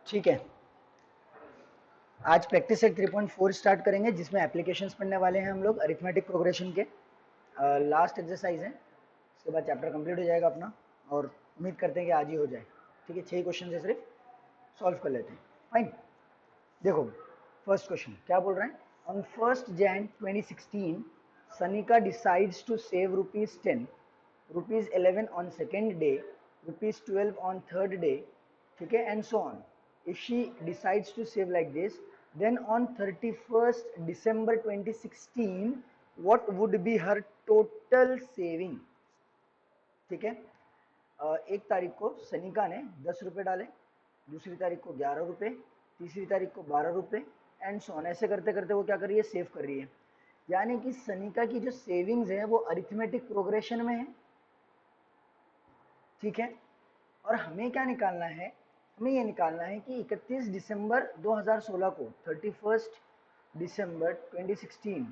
ठीक है, आज प्रैक्टिस सेट 3.4 स्टार्ट करेंगे जिसमें एप्लीकेशंस पढ़ने वाले हैं हम लोग अरिथमेटिक प्रोग्रेशन के। लास्ट एक्सरसाइज है, उसके बाद चैप्टर कंप्लीट हो जाएगा अपना और उम्मीद करते हैं कि आज ही हो जाए। ठीक है, 6 क्वेश्चन है सिर्फ, सॉल्व कर लेते हैं। फाइन, देखो फर्स्ट क्वेश्चन क्या बोल रहे हैं। On 1 Jan 2016 Sanika decides to save ₹10, ₹11 on second day, ₹12 on third day, ठीक है, and so on. If she decides to save like this, then on 31st December 2016, what would be her total saving? ठीक है, एक तारीख को सनिका ने 10 रुपए डाले, दूसरी तारीख को 11 रुपए, तीसरी तारीख को 12 रुपए, एंड सो ऑन। ऐसे करते करते वो क्या कर रही है, सेव कर रही है। यानी कि सनिका की जो सेविंग्स है वो अरिथमेटिक प्रोग्रेशन में है। ठीक है, और हमें क्या निकालना है, हमें ये निकालना है कि 31 दिसंबर 2016 को, 31 December 2016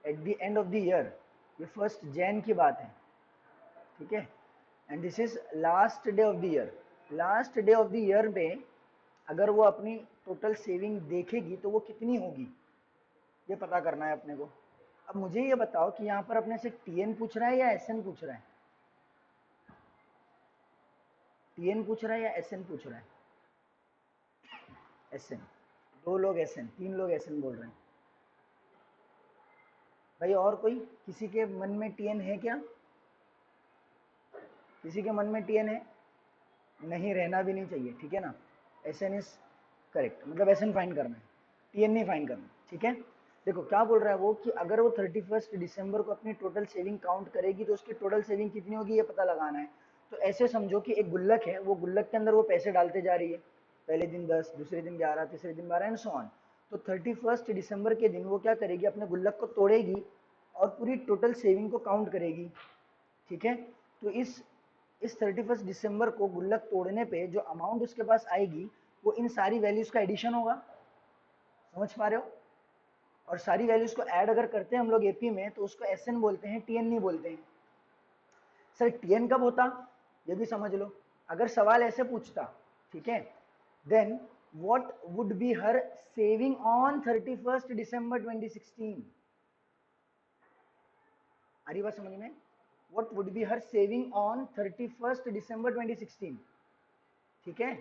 at the end of the year, ये 1 जैन की बात है। ठीक है, and this is last day of the year. Last day of the year में अगर वो अपनी टोटल सेविंग देखेगी तो वो कितनी होगी, ये पता करना है अपने को। अब मुझे ये बताओ कि यहाँ पर अपने से टीएन पूछ रहा है या एसएन पूछ रहा है। टीएन पूछ रहा है या एसएन पूछ रहा है। एसएन, 2 लोग एसएन, 3 लोग एसएन बोल रहे हैं। भाई और कोई, किसी के मन में टीएन है क्या, किसी के मन में टीएन है? नहीं, रहना भी नहीं चाहिए, ठीक है ना। एसएन इज करेक्ट, मतलब एसएन फाइंड करना है, टीएन नहीं फाइंड करना। ठीक है, देखो क्या बोल रहा है वो कि अगर वो 31 दिसंबर को अपनी टोटल सेविंग काउंट करेगी तो उसकी टोटल सेविंग कितनी होगी ये पता लगाना है। तो ऐसे समझो कि एक गुल्लक है, वो गुल्लक के अंदर वो पैसे डालते जा रही है, पहले दिन 10, दूसरे दिन 11, तीसरे दिन 12 एंड सो ऑन। तो 31 दिसंबर के दिन वो क्या करेगी, अपने गुल्लक को तोड़ेगी और पूरी टोटल सेविंग को काउंट करेगी। ठीक है, तो इस 31 दिसंबर को गुल्लक तोड़ने पे जो अमाउंट उसके पास आएगी वो इन सारी वैल्यूज का एडिशन होगा। समझ पा रहे हो? और सारी वैल्यूज को ऐड अगर करते हैं हम लोग एपी में तो उसको एसएन बोलते हैं, टीएन नहीं बोलते हैं। सर टीएन कब होता, ये भी समझ लो। अगर सवाल ऐसे पूछता, ठीक है, then what would be her saving on 31 December 2016। आ रही बात समझ में? What would be her saving on 31 December 2016। ठीक है,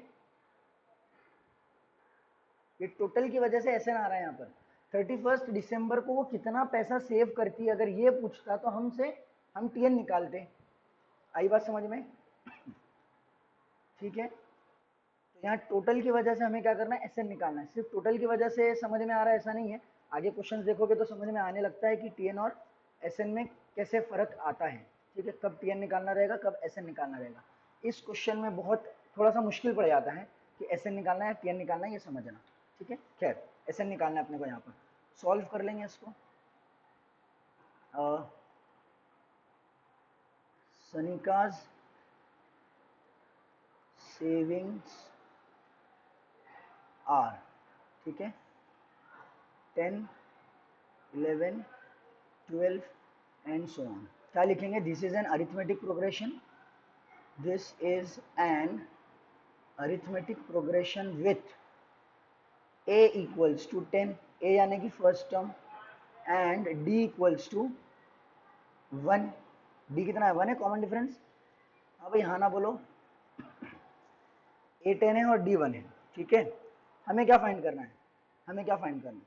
ये टोटल की वजह से एसएन आ रहा है यहाँ पर। 31 दिसंबर को वो कितना पैसा सेव करती, अगर ये पूछता तो हम टीएन निकालते। आई बात समझ में? ठीक है, तो यहाँ टोटल की वजह से हमें क्या करना है, एसएन निकालना है। सिर्फ टोटल की वजह से समझ में आ रहा है ऐसा नहीं है, आगे क्वेश्चन देखोगे तो समझ में आने लगता है कि टीएन और एसएन में कैसे फर्क आता है। ठीक है, कब टीएन निकालना रहेगा, कब एसएन निकालना रहेगा। इस क्वेश्चन में बहुत थोड़ा सा मुश्किल पड़ जाता है कि एसएन निकालना है टीएन निकालना है, ये समझना। ठीक है, खैर एसएन निकालना है अपने को। यहाँ पर सॉल्व कर लेंगे इसको। सनिकाज सेविंग्स आर, ठीक है, 10, 11, 12 एंड सो ऑन। क्या लिखेंगे, this is an arithmetic progression, this is an arithmetic progression with a equals to 10, a यानी कि first term, and d equals to 1। d कितना है, 1 है, कॉमन डिफरेंस। हाँ भाई, हाँ ना बोलो। a 10 है और d 1 है। ठीक है, हमें क्या फाइंड करना है, हमें क्या फाइंड करना है,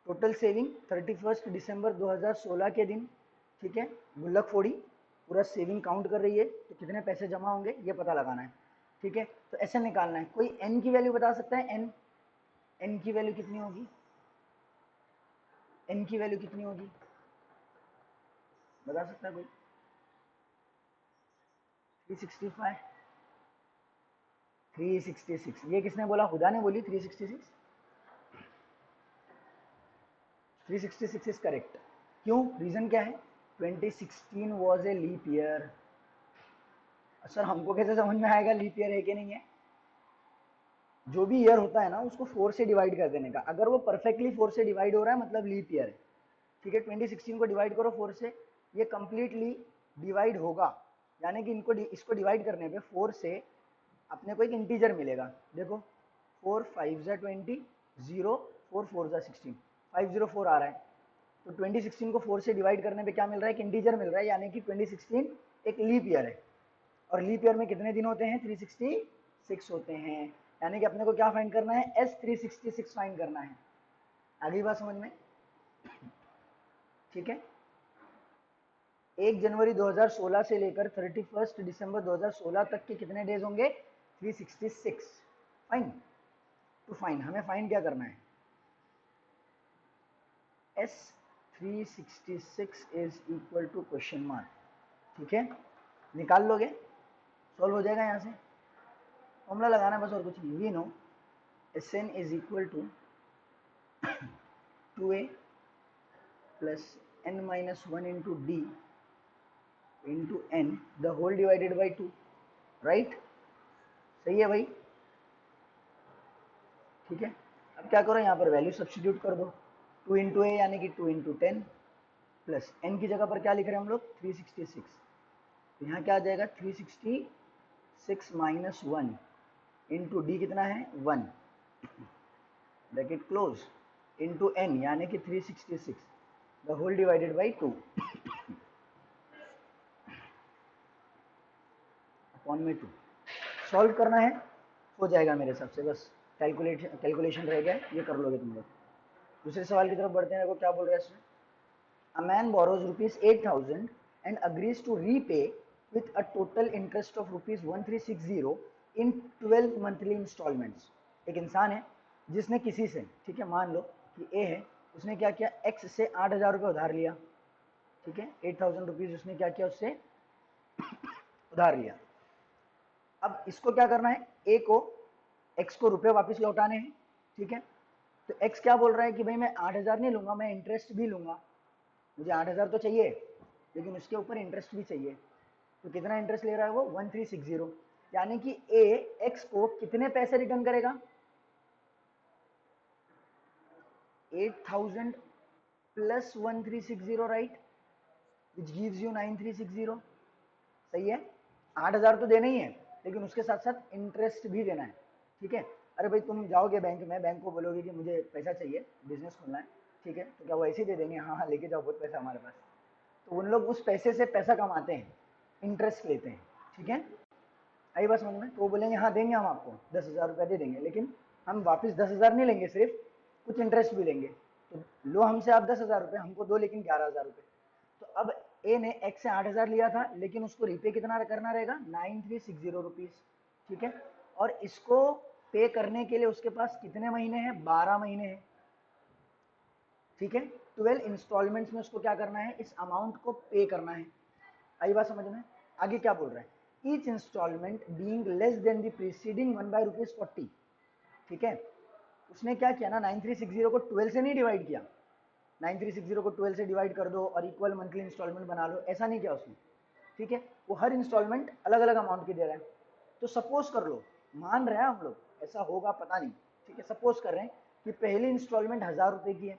टोटल सेविंग 31 दिसंबर 2016 के दिन। ठीक है, गुल्लक फोड़ी, पूरा सेविंग काउंट कर रही है तो कितने पैसे जमा होंगे ये पता लगाना है। ठीक है, तो ऐसे निकालना है। कोई एन की वैल्यू बता सकता है, एन, एन की वैल्यू कितनी होगी, एन की वैल्यू कितनी होगी, बता सकता है कोई? 365, 366। ये किसने बोला, हुदा ने बोली 366। 366 इज करेक्ट। क्यों, रीजन क्या है, 2016 was a leap year. Sir हमको कैसे समझ में आएगा लीप ईयर है कि नहीं है? जो भी ईयर होता है ना उसको 4 से डिवाइड कर देने का। अगर वो परफेक्टली 4 से डिवाइड हो रहा है मतलब लीप ईयर है। ठीक है, 2016 को डिवाइड करो 4 से, ये कंप्लीटली डिवाइड होगा। यानी कि इसको डिवाइड करने पे 4 से अपने को एक इंटीजर मिलेगा, देखो 4 5 जा 20, 0 4 4 जा 16, 504 आ रहा है। तो 2016 को 4 से डिवाइड करने पे क्या मिल रहा है, एक इंटीजर मिल रहा है, यानी कि 2016 एक लीप ईयर है। और लीप ईयर में कितने दिन होते हैं, 366 होते हैं। यानी कि अपने को क्या फाइंड करना है, S366 फाइंड करना है। आगे बात समझ में, ठीक है। 1 जनवरी 2016 से लेकर 31 दिसंबर 2016 तक के कितने डेज होंगे, 366। फाइन, टू फाइंड हमें फाइंड क्या करना है, S366 is equal to question mark, ठीक है। निकाल लोगे, सॉल्व हो जाएगा। यहाँ से फॉर्मूला लगाना बस, और कुछ नहीं। We know Sn is equal to 2a plus n minus 1 into D into N the whole divided by 2, right. सही है भाई, ठीक है। अब क्या करो, यहाँ पर वैल्यू सब्स्टिट्यूट कर दो, 2 इंटू ए यानी कि 2 इंटू 10 प्लस एन की जगह पर क्या लिख रहे हैं हम लोग, 366। तो यहाँ क्या आ जाएगा, 366 माइनस 1 इंटू डी कितना है 1 ब्रैकेट क्लोज इंटू एन यानी कि 366 the whole divided by 2 upon में 2। सॉल्व करना है, हो जाएगा मेरे हिसाब से, बस कैलकुलेशन रह गया, ये कर लोगे तुम लोग। दूसरे सवाल की तरफ बढ़ते हैं। देखो क्या बोल रहा है इसमें, a man borrows rupees 8,000 and agrees to repay with a total interest of rupees 1360 in 12 monthly installments. एक इंसान है जिसने किसी से, ठीक है, मान लो कि ए है, उसने क्या किया, एक्स से 8,000 रुपये उधार लिया, ठीक है। 8,000 रुपीज उसने क्या किया, उससे उधार लिया। अब इसको क्या करना है, ए को, एक्स को रुपए वापस लौटाने हैं, ठीक है। तो एक्स क्या बोल रहा है कि भाई मैं 8,000 नहीं लूंगा, मैं इंटरेस्ट भी लूंगा, मुझे 8,000 तो चाहिए लेकिन उसके ऊपर इंटरेस्ट भी चाहिए। तो कितना इंटरेस्ट ले रहा है वो, 1360। यानी कि ए एक्स को कितने पैसे रिटर्न करेगा, 8,000 plus 1360, right, which gives you 9360। सही है, 8,000 तो देना ही है लेकिन उसके साथ साथ इंटरेस्ट भी देना है, ठीक है। अरे भाई तुम जाओगे बैंक में, बैंक को बोलोगे कि मुझे पैसा चाहिए, बिजनेस खोलना है, ठीक है, तो क्या वो ऐसे ही दे देंगे, हाँ हाँ लेके जाओ बहुत पैसा हमारे पास। तो उन लोग उस पैसे से पैसा कमाते हैं, इंटरेस्ट लेते हैं, ठीक है। आई बात समझ में, तो वो बोलेंगे हाँ देंगे हम आपको 10,000 रुपया दे देंगे, लेकिन हम वापस 10,000 नहीं लेंगे, सिर्फ कुछ इंटरेस्ट भी लेंगे। तो लो हमसे आप 10,000 रुपये, हमको दो लेकिन 11,000 रुपये। तो अब ए ने एक्स से 8,000 लिया था लेकिन उसको रीपे कितना करना रहेगा, 9360 रुपीज, ठीक है। और इसको पे करने के लिए उसके पास कितने महीने हैं, 12 महीने हैं, ठीक है। 12 इंस्टॉलमेंट्स में उसको क्या करना है, इस अमाउंट को पे करना है। आई बात समझ में। आगे क्या बोल रहा है, each installment being less than the preceding 1 by ₹40, ठीक है। उसने क्या किया ना, 9360 को 12 से नहीं डिवाइड किया, 9360 को 12 से डिवाइड कर दो और इक्वल मंथली इंस्टॉलमेंट बना लो, ऐसा नहीं किया उसने, ठीक है। वो हर इंस्टॉलमेंट अलग अलग अमाउंट की दे रहा है। तो सपोज कर लो, मान रहे हैं हम लोग, ऐसा होगा पता नहीं, ठीक है, सपोज कर रहे हैं कि पहली इंस्टॉलमेंट 1,000 रुपए की है,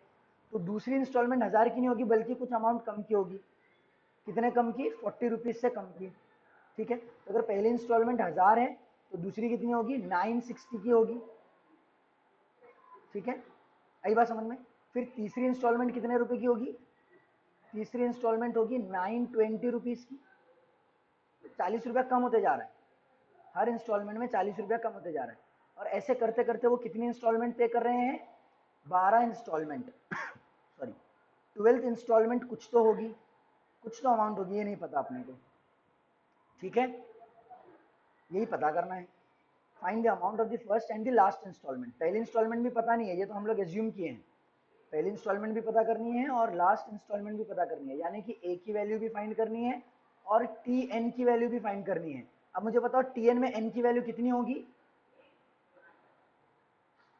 तो दूसरी इंस्टॉलमेंट 1,000 की नहीं होगी बल्कि कुछ अमाउंट कम की होगी। कितने कम की, 40 रुपीज से कम की, ठीक है। तो अगर पहली इंस्टॉलमेंट 1,000 है तो दूसरी कितनी होगी, 960 की होगी, ठीक है। आई बात समझ में। फिर तीसरी इंस्टॉलमेंट कितने रुपए की होगी, तीसरी इंस्टॉलमेंट होगी 920 रुपीज की। 40 रुपया कम होते जा रहा है, हर इंस्टॉलमेंट में 40 रुपया कम होते जा रहा है। और ऐसे करते करते वो कितनी इंस्टॉलमेंट पे कर रहे हैं, 12 इंस्टॉलमेंट सॉरी 12th इंस्टॉलमेंट कुछ तो होगी, कुछ तो अमाउंट होगी, ये नहीं पता अपने को, ठीक है। यही पता करना है, find the amount of the first and the last installment. पहली इंस्टॉलमेंट भी पता नहीं है, ये तो हम लोग एज्यूम किए हैं। पहली इंस्टॉलमेंट भी पता करनी है और लास्ट इंस्टॉलमेंट भी पता करनी है, यानी कि ए की वैल्यू भी फाइंड करनी है और टी एन की वैल्यू भी फाइंड करनी है। अब मुझे बताओ टी एन में एन की वैल्यू कितनी होगी,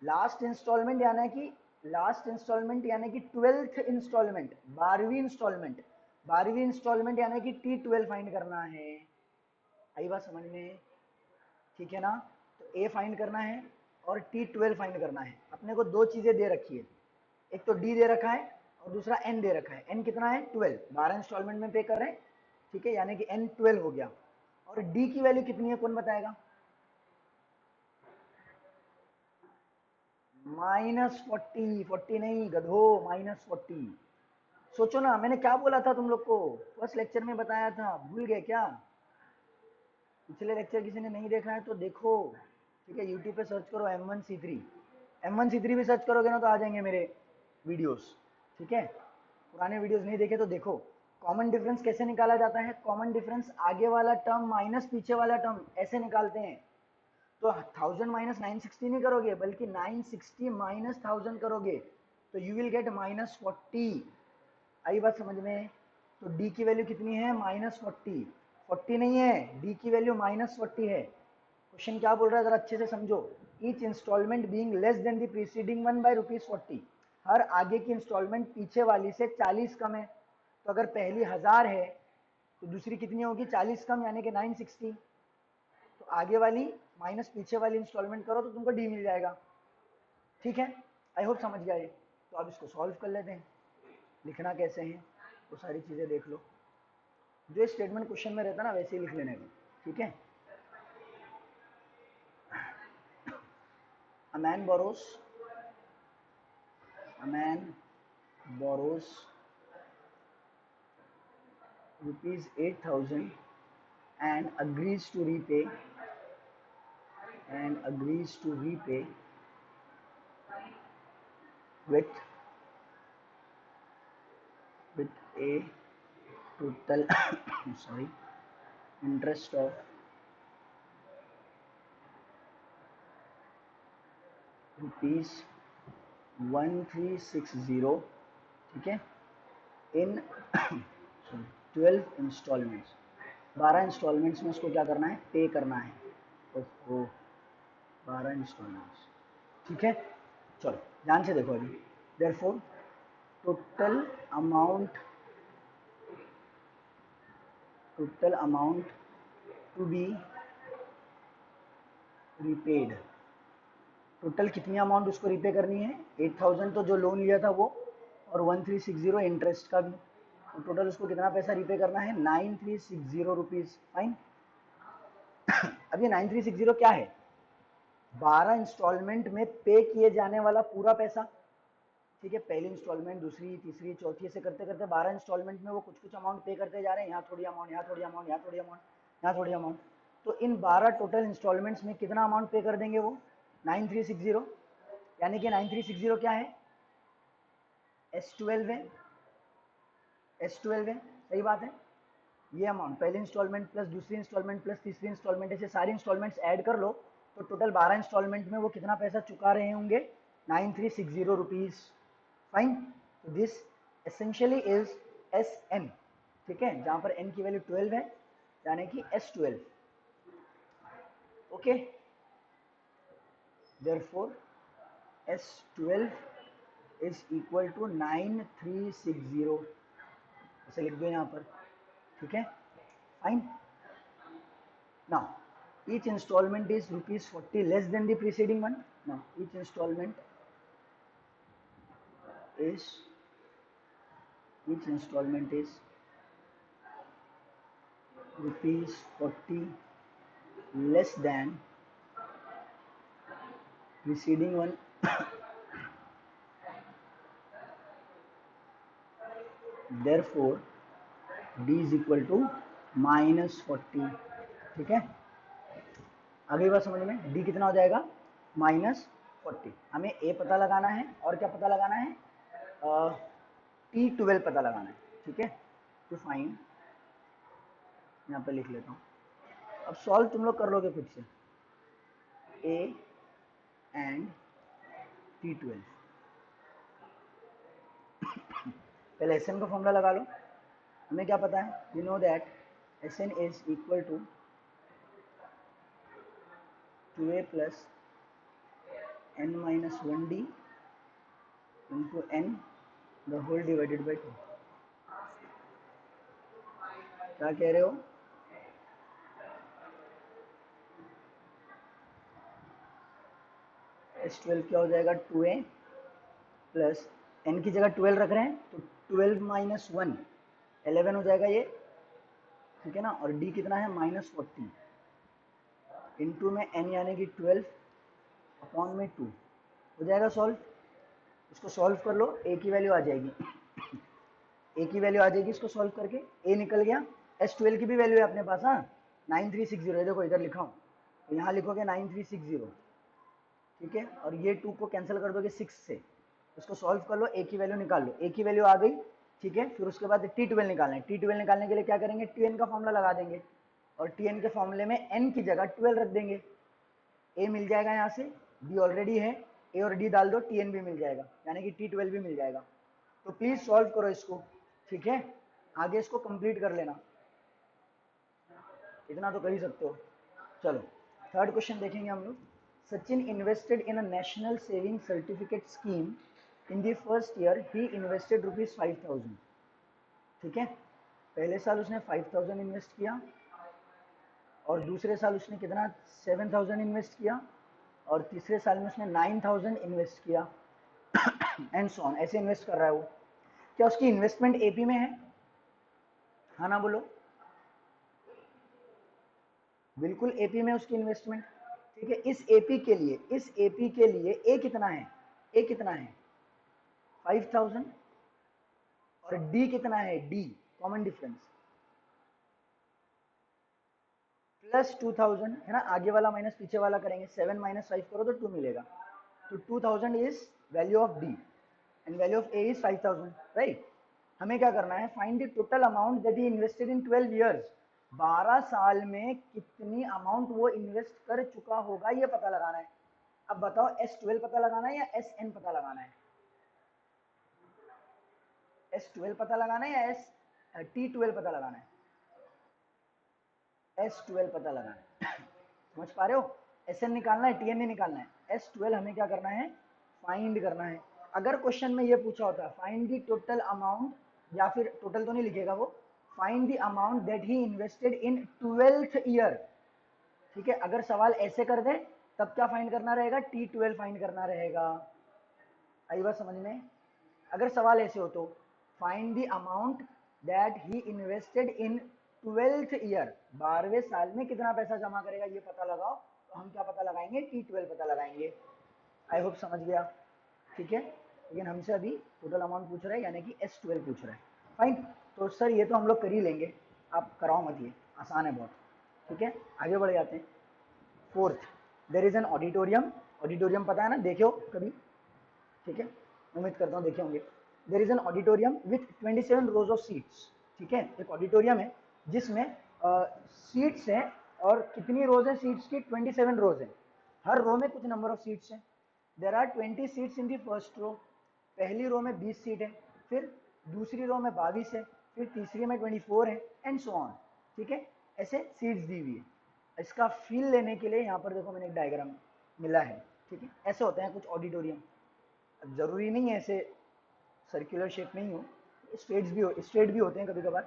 लास्ट इंस्टॉलमेंट यानी कि 12th इंस्टॉलमेंट, 12वीं इंस्टॉलमेंट, 12वीं इंस्टॉलमेंट यानी कि T12 फाइंड करना है। आई बात समझ में, ठीक है ना। तो ए फाइंड करना है और T12 फाइंड करना है। अपने को दो चीजें दे रखी है, एक तो डी दे रखा है और दूसरा एन दे रखा है। एन कितना है, 12, 12 इंस्टॉलमेंट में पे कर रहे हैं, ठीक है, यानी कि एन 12 हो गया। और डी की वैल्यू कितनी है कौन बताएगा, -40, 40 नहीं गधो, -40। सोचो ना, मैंने क्या बोला था तुम लोग को, फर्स्ट लेक्चर में बताया था, भूल गए क्या? पिछले लेक्चर किसी ने नहीं देखा है तो देखो, ठीक है। यूट्यूब पे सर्च करो M1C3, M1C3 भी सर्च करोगे ना तो आ जाएंगे मेरे वीडियोस, ठीक है। पुराने वीडियोस नहीं देखे तो देखो। कॉमन डिफरेंस कैसे निकाला जाता है? कॉमन डिफरेंस आगे वाला टर्म माइनस पीछे वाला टर्म, ऐसे निकालते हैं। तो 1000 माइनस 960 नहीं करोगे, बल्कि 960 माइनस 1000 करोगे, तो यू विल गेट -40। आई बात समझ में? तो डी की वैल्यू कितनी है? -40। 40 नहीं है, डी की वैल्यू -40 है। क्वेश्चन क्या बोल रहा है जरा अच्छे से समझो। Each installment being less than the preceding one by ₹40। हर आगे की इंस्टॉलमेंट पीछे वाली से 40 कम है। तो अगर पहली 1000 है तो दूसरी कितनी होगी? 40 कम, यानी कि 960। तो आगे वाली माइनस पीछे वाली इंस्टॉलमेंट करो तो तुमको डी मिल जाएगा, ठीक है। आई होप समझ गया ये। तो अब इसको सॉल्व कर लेते हैं। लिखना कैसे है वो सारी चीज़ें देख लो। जो स्टेटमेंट क्वेश्चन में रहता है ना वैसे ही लिख लेने का, ठीक है। A man borrows ₹8,000 and agrees to repay with a total sorry, interest of ₹1360, ठीक है, इन 12 इंस्टॉलमेंट्स। 12 इंस्टॉलमेंट्स में उसको क्या करना है? पे करना है। ओहो, 12 इंस्टॉलमेंट्स, ठीक है। चलो ध्यान से देखो अभी। Therefore total amount to be repaid. Total कितनी अमाउंट उसको रिपे करनी है? 8000 तो जो लोन लिया था वो, और 1360 इंटरेस्ट का भी। तो टोटल उसको कितना पैसा रिपे करना है? 9360 रुपीज। फाइन। अब ये 9360 क्या है? 12 इंस्टॉलमेंट में पे किए जाने वाला पूरा पैसा, ठीक है। पहली इंस्टॉलमेंट, दूसरी, तीसरी, चौथी, ऐसे करते करते 12 इंस्टॉलमेंट में वो कुछ कुछ अमाउंट पे करते जा रहे हैं। यहाँ थोड़ी अमाउंट, यहाँ थोड़ी अमाउंट, यहाँ थोड़ी अमाउंट, यहाँ थोड़ी अमाउंट। तो इन 12 टोटल इंस्टॉलमेंट्स में कितना अमाउंट पे कर देंगे वो? 9360। यानी कि 9360 क्या है? S12 है, S12 है, सही बात है। ये अमाउंट पहली इंस्टॉलमेंट प्लस दूसरी इंस्टॉलमेंट प्लस तीसरी इंस्टॉलमेंट, ऐसे सारी इंस्टॉलमेंट्स ऐड कर लो तो टोटल 12 इंस्टॉलमेंट में वो कितना पैसा चुका रहे होंगे? 9360 रुपीज। फाइन। तो दिस एसेंशियली इज SN, ठीक है, जहां पर N की वैल्यू 12 है, यानी कि S12। Okay, therefore S12 is equal to 9360, ऐसे लिख दो यहाँ पर, ठीक है। Fine. Now, each installment is ₹40 less than the preceding one. Now, each installment is ₹40 less than preceding one. Therefore, D is equal to -40, ठीक है। अगली बात समझ में, D कितना हो जाएगा? -40। हमें A पता लगाना है, और क्या पता लगाना है? T12 पता लगाना है, ठीक है। टू फाइंड, यहाँ पे लिख लेता हूँ। अब सॉल्व तुम लोग कर लोगे खुद से। A एंड T12, पहले Sn का फॉर्मूला लगा लो। हमें क्या पता है? You know that Sn is equal to 2a plus n-1d into n the whole divided by 2। क्या कह रहे हो? S12 क्या हो जाएगा? 2a प्लस n की जगह 12 रख रहे हैं तो 12 माइनस 1 11 हो जाएगा ये, ठीक है ना। और d कितना है? -40 इंटू में n यानी कि 12 अपॉन में 2, हो जाएगा सॉल्व। इसको सॉल्व कर लो, ए की वैल्यू आ जाएगी, ए की वैल्यू आ जाएगी इसको सॉल्व करके, ए निकल गया। S12 की भी वैल्यू है अपने पास, हाँ 9360, देखो इधर लिखा हूँ, तो यहाँ लिखोगे 9360, ठीक है। और ये 2 को कैंसिल कर दोगे 6 से, इसको सॉल्व कर लो, ए की वैल्यू निकाल लो, ए की वैल्यू आ गई, ठीक है। फिर उसके बाद T12 निकालना है, T12 निकालने के लिए क्या करेंगे, Tn का फॉर्मूला लगा देंगे, और Tn के फॉर्मूले में n की जगह 12 रख देंगे, ए मिल जाएगा यहाँ से, डी ऑलरेडी है, ए और डी डाल दो, Tn भी मिल जाएगा, यानी कि T12 भी मिल जाएगा। तो प्लीज सॉल्व करो इसको, ठीक है, आगे इसको कंप्लीट कर लेना, इतना तो कर ही सकते हो। चलो थर्ड क्वेश्चन देखेंगे हम लोग। Sachin invested in a national saving certificate scheme, in the first year he invested ₹5000, ठीक है। पहले साल उसने 5000 इन्वेस्ट किया, और दूसरे साल उसने कितना 7000 इन्वेस्ट किया, और तीसरे साल में उसने 9000 इन्वेस्ट किया, एंड सो ऑन, ऐसे इन्वेस्ट कर रहा है वो। क्या उसकी इन्वेस्टमेंट एपी में है? हाँ ना बोलो। बिल्कुल एपी में उसकी इन्वेस्टमेंट, ठीक है। इस एपी के लिए, इस एपी के लिए ए कितना है, ए कितना है 5000, और डी कितना है, डी कॉमन डिफरेंस प्लस 2000 है ना, आगे वाला माइनस पीछे वाला करेंगे, 7 माइनस 5 करो तो 2 मिलेगा, तो 2000 is value of D and value of A is 5000, right. हमें क्या करना है, find the total amount that he invested in 12 years, 12 साल में कितनी अमाउंट वो इन्वेस्ट कर चुका होगा ये पता लगाना है। अब बताओ S12 पता लगाना है या SN पता लगाना है, S12 पता लगाना है या T12 पता लगाना है, S12 पता लगाना है। समझ पा रहे हो, SN निकालना है, TN नहीं निकालना है, S12 हमें क्या करना है, फाइंड करना है। अगर क्वेश्चन में ये पूछा होता फाइंड द टोटल अमाउंट, या फिर टोटल तो नहीं लिखेगा वो, find the amount that he invested in 12th year, ठीक है। अगर सवाल ऐसे कर दे तब क्या फाइंड करना रहेगा, T12 फाइंड करना रहेगा। आई बात समझ में? अगर सवाल ऐसे हो तो find the amount that he invested in 12th year, 12वें साल में कितना पैसा जमा करेगा ये पता लगाओ, तो हम क्या पता लगाएंगे, T12 पता लगाएंगे। आई होप समझ गया, ठीक है। लेकिन हमसे अभी टोटल अमाउंट पूछ रहा है, यानी कि S12 पूछ रहा है, फाइन। तो सर ये तो हम लोग कर ही लेंगे, आप कराओ मत, ये आसान है बहुत, ठीक है। आगे बढ़ जाते हैं। Fourth, there is an auditorium, auditorium पता है ना, देखो कभी, ठीक है, उम्मीद करता हूँ देखे होंगे। There is an auditorium with 27 rose of seats, ठीक है। एक ऑडिटोरियम है जिसमें सीट्स हैं, और कितनी रोज है सीट्स की, 27 रोज है, हर रो में कुछ नंबर ऑफ सीट्स हैं। There are 20 seats in the first row, पहली रो में 20 सीट है, फिर दूसरी रो में 22 है, फिर तीसरी में 24 है, एंड सो ऑन, ठीक है। ऐसे सीट्स दी हुई है। इसका फील लेने के लिए यहाँ पर देखो मैंने एक डायग्राम मिला है, ठीक है। ऐसे होते हैं कुछ ऑडिटोरियम, जरूरी नहीं है ऐसे सर्कुलर शेप में ही हो, स्ट्रेट भी होते हैं कभी कभार।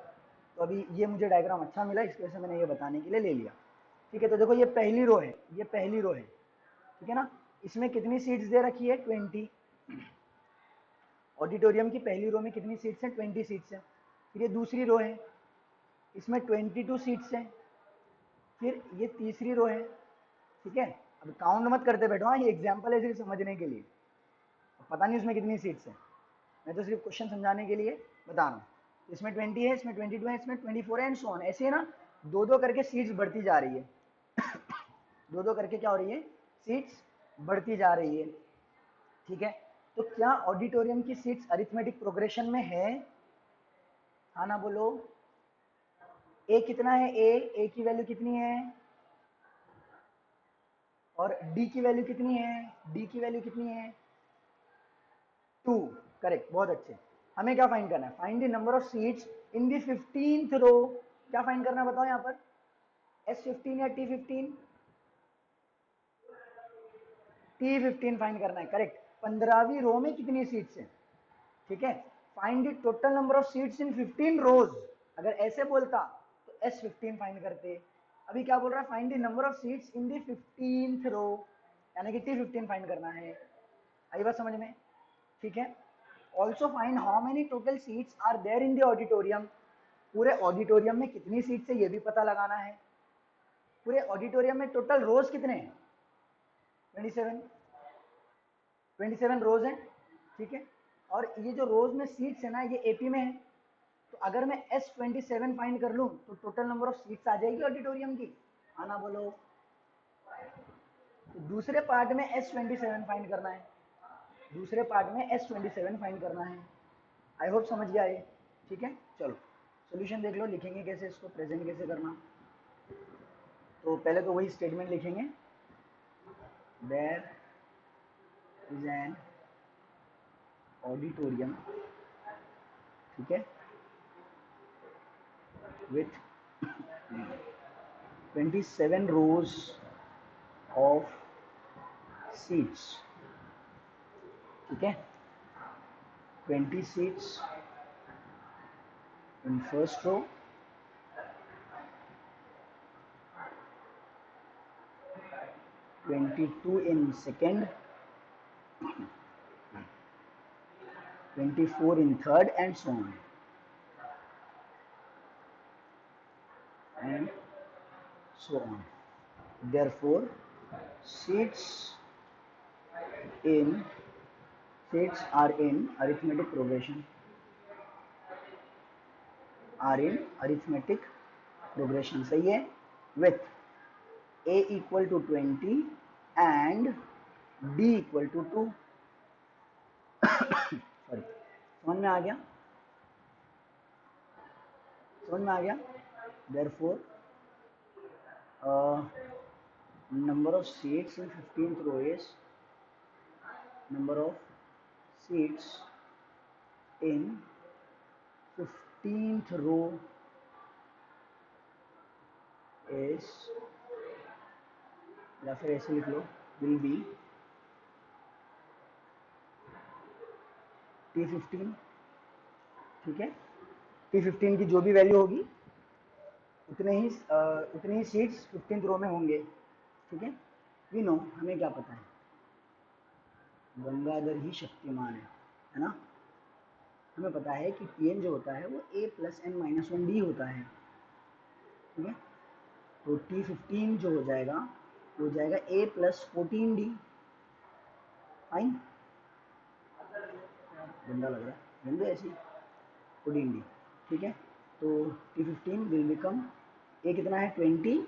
तो अभी ये मुझे डायग्राम अच्छा मिला, इसकी वजह से मैंने ये बताने के लिए ले लिया, ठीक है। तो देखो ये पहली रो है, ये पहली रो है, ठीक है ना। इसमें कितनी सीट्स दे रखी है, 20। ऑडिटोरियम की पहली रो में कितनी सीट्स हैं, 20 सीट्स हैं। फिर ये दूसरी रो है, इसमें 22 सीट्स हैं। फिर ये तीसरी रो है, ठीक है। अब काउंट मत करते बैठो, हाँ ये एग्जाम्पल है सिर्फ समझने के लिए, पता नहीं उसमें कितनी सीट्स हैं, मैं तो सिर्फ क्वेश्चन समझाने के लिए बता रहा हूँ। इसमें 20 है, इसमें 22 है, इसमें 24 है, एंड सो ऑन, ऐसे ना दो दो करके सीट्स बढ़ती जा रही है। दो दो करके क्या हो रही है, सीट्स बढ़ती जा रही है, ठीक है। तो क्या ऑडिटोरियम की सीट्स अरिथमेटिक प्रोग्रेशन में है, हाँ ना बोलो। ए कितना है, ए की वैल्यू कितनी है, और डी की वैल्यू कितनी है, डी की वैल्यू कितनी है, 2, करेक्ट, बहुत अच्छे। हमें क्या फाइंड करना है, find the number of seats in the 15th रो। क्या फाइंड करना है बताओ यहाँ पर, S15 या T15, T15 फाइंड करना है, करेक्ट। 15वीं रो में कितनी सीट्स हैं, ठीक है। Find the total number of seats in 15 रोज, अगर ऐसे बोलता तो S15 फाइंड करते। अभी क्या बोल रहा है, find the number of seats in the 15th रो, यानी कि T15 फाइंड करना है। आई बात समझ में, ठीक है। Also find how many total seats are there in the auditorium, पूरे ऑडिटोरियम में कितनी सीट्स है ये भी पता लगाना है। पूरे ऑडिटोरियम में टोटल रोज कितने हैं, 27, 27 रोज हैं, ठीक है। और ये जो रोज में सीट्स है ना, ये एपी में है। तो अगर मैं S27 फाइंड कर लूँ तो टोटल नंबर ऑफ सीट्स आ जाएगी ऑडिटोरियम की। आना बोलो। तो दूसरे पार्ट में S27 फाइंड करना है, दूसरे पार्ट में S27 फाइंड करना है। आई होप समझ गया ये, ठीक है। चलो सोल्यूशन देख लो, लिखेंगे कैसे इसको, प्रेजेंट कैसे करना। तो पहले तो वही स्टेटमेंट लिखेंगे, देयर इज एन ऑडिटोरियम, ठीक है, विथ 27 rows of seats, ठीक है। 20 seats in first row, 22 in second, 24 in third, and so on, and so on. Therefore, seats in seats are in arithmetic progression, are in arithmetic progression, सही है, with a equal to 20 and d equal to 2. Sorry, समझ में आ गया, समझ में आ गया। therefore number of seats in 15th row is number of seats in 15th row is, या फिर ऐसे लिख लो, will be T15, ठीक है। T15 की जो भी वैल्यू होगी उतने ही सीट्स 15th रो में होंगे, ठीक है। वी नो, हमें क्या पता है, गंगाधर ही शक्तिमान है ना। हमें पता है कि Tn जो होता है वो a plus n minus 1d होता है, ठीक है। तो T15 जो हो जाएगा वो हो जाएगा a प्लस 14d, फाइन, गंदा लग रहा है, गंदे ऐसी 14d, ठीक है। तो T15 विल बिकम, a कितना है 20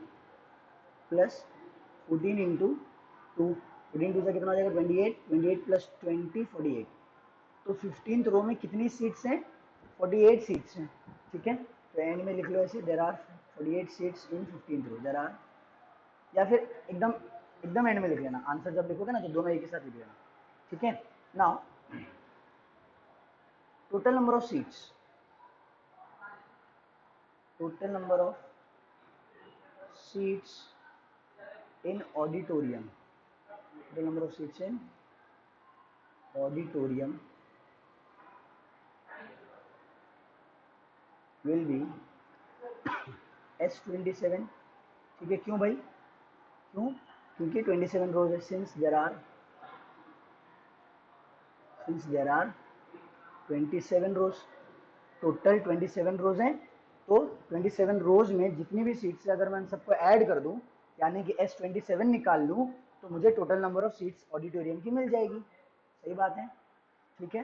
प्लस 14 इंटू 2, 14 टू से कितना हो जाएगा 28, 28 प्लस 20 48। तो 15th रो में कितनी सीट्स हैं, 48 सीट्स हैं, ठीक है। तो एंड में लिख लो ऐसे, there are 48 seats in 15th row, there are, या फिर एकदम एकदम एंड में लिख लेना, आंसर जब लिखोगे ना तो दोनों एक ही साथ लिख लेना, ठीक है। Now total number of seats, total number of seats in auditorium, total number of seats in auditorium will be S27, ठीक है। क्यों भाई, क्यों, क्योंकि 27 रोज है, since there are 27 rows, total 27 rows हैं। तो 27 रोज में जितनी भी सीट्स है अगर मैं सबको ऐड कर दूं, यानी कि S27 निकाल लूं, तो मुझे total number of seats auditorium की मिल जाएगी, सही बात है, ठीक है।